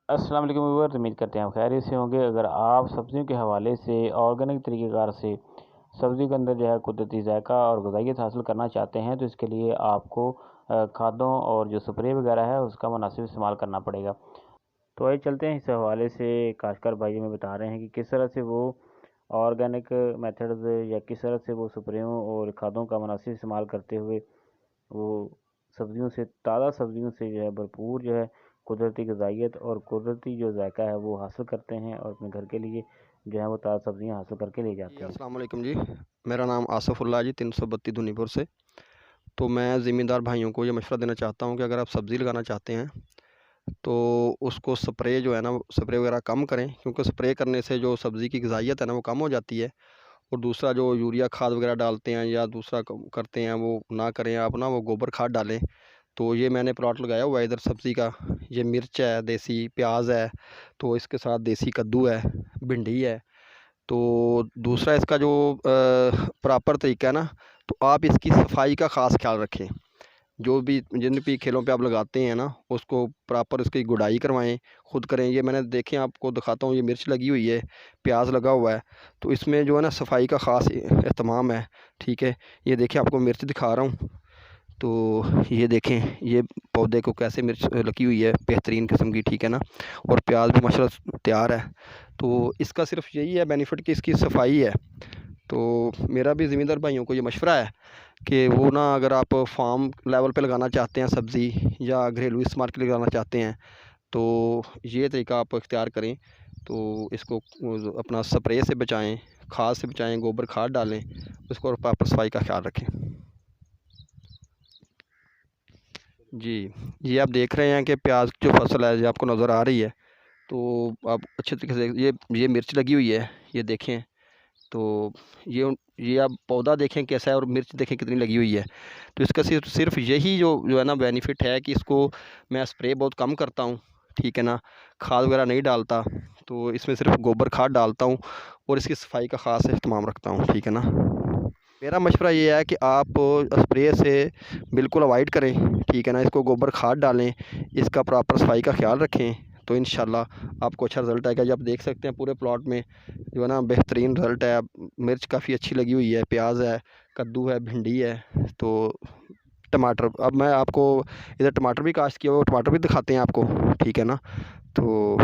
अस्सलाम वालेकुम व्यूअर्स, उम्मीद करते हैं आप खैरियत से होंगे। अगर आप सब्ज़ियों के हवाले से ऑर्गेनिक तरीक़ेकार से सब्ज़ी के अंदर जो है कुदरती ज़ायक़ा और ग़िज़ाइयत हासिल करना चाहते हैं, तो इसके लिए आपको खादों और जो स्प्रे वगैरह है उसका मुनासिब इस्तेमाल करना पड़ेगा। तो आइए चलते हैं, इस हवाले से काश्तकार भाई हमें बता रहे हैं कि किस तरह से वो ऑर्गेनिक मेथड्स या किस तरह से वो स्प्रेयों और खादों का मुनासिब इस्तेमाल करते हुए वो सब्ज़ियों से, ताज़ा सब्ज़ियों से जो है भरपूर जो है कुदरती ग़िज़ाइयत और कुदरती जो ज़ायक़ा है वो हासिल करते हैं और अपने घर के लिए जो है वो ताज़ा सब्ज़ियाँ हासिल करके ले जी, जाते हैं। अस्सलाम वालेकुम जी। मेरा नाम आसफ़ुल्लाह जी, 332 धुनीपुर से। तो मैं ज़िम्मेदार भाइयों को ये मशवरा देना चाहता हूँ कि अगर आप सब्ज़ी लगाना चाहते हैं, तो उसको स्प्रे जो है ना, स्प्रे वगैरह कम करें, क्योंकि स्प्रे करने से जो सब्ज़ी की ग़िज़ाइयत है ना, वो कम हो जाती है। और दूसरा, जो यूरिया खाद वगैरह डालते हैं या दूसरा करते हैं, वो ना करें आप ना, वो गोबर खाद डालें। तो ये मैंने प्लॉट लगाया हुआ है इधर सब्ज़ी का। ये मिर्च है, देसी प्याज है, तो इसके साथ देसी कद्दू है, भिंडी है। तो दूसरा, इसका जो प्रॉपर तरीका है ना, तो आप इसकी सफाई का ख़ास ख्याल रखें। जो भी जिन भी खेलों पे आप लगाते हैं ना, उसको प्रॉपर उसकी गुड़ाई करवाएं, खुद करें। ये मैंने देखें, आपको दिखाता हूँ, ये मिर्च लगी हुई है, प्याज लगा हुआ है, तो इसमें जो है ना सफाई का ख़ास एहतमाम है। ठीक है, ये देखिए, आपको मिर्च दिखा रहा हूँ। तो ये देखें, ये पौधे को कैसे मिर्च लगी हुई है, बेहतरीन किस्म की। ठीक है ना, और प्याज भी माशाल्लाह तैयार है। तो इसका सिर्फ यही है बेनिफिट कि इसकी सफाई है। तो मेरा भी ज़िम्मेदार भाइयों को ये मशवरा है कि वो ना, अगर आप फार्म लेवल पे लगाना चाहते हैं सब्ज़ी या घरेलू इस्तेमाल के लिए लगाना चाहते हैं, तो ये तरीका आप इख्तियार करें। तो इसको अपना स्प्रे से बचाएं, खाद से बचाएं, गोबर खाद डालें, उसको और प्रॉपर सफाई का ख्याल रखें। जी, ये आप देख रहे हैं कि प्याज की जो फसल है, ये आपको नज़र आ रही है। तो आप अच्छे तरीके से, ये मिर्च लगी हुई है, ये देखें। तो ये आप पौधा देखें कैसा है और मिर्च देखें कितनी लगी हुई है। तो इसका सिर्फ सिर्फ यही जो जो है ना बेनिफिट है कि इसको मैं स्प्रे बहुत कम करता हूँ। ठीक है ना, खाद वगैरह नहीं डालता, तो इसमें सिर्फ गोबर खाद डालता हूँ और इसकी सफाई का ख़ास एहतमाम रखता हूँ। ठीक है ना, मेरा मशवरा ये है कि आप स्प्रे से बिल्कुल अवॉइड करें। ठीक है ना, इसको गोबर खाद डालें, इसका प्रॉपर सफाई का ख्याल रखें, तो इंशाल्लाह आपको अच्छा रिज़ल्ट आएगा। ये आप देख सकते हैं पूरे प्लॉट में जो है ना बेहतरीन रिज़ल्ट है। मिर्च काफ़ी अच्छी लगी हुई है, प्याज है, कद्दू है, भिंडी है, तो टमाटर। अब मैं आपको इधर टमाटर भी काश्त किया हुआ, टमाटर भी दिखाते हैं आपको। ठीक है ना, तो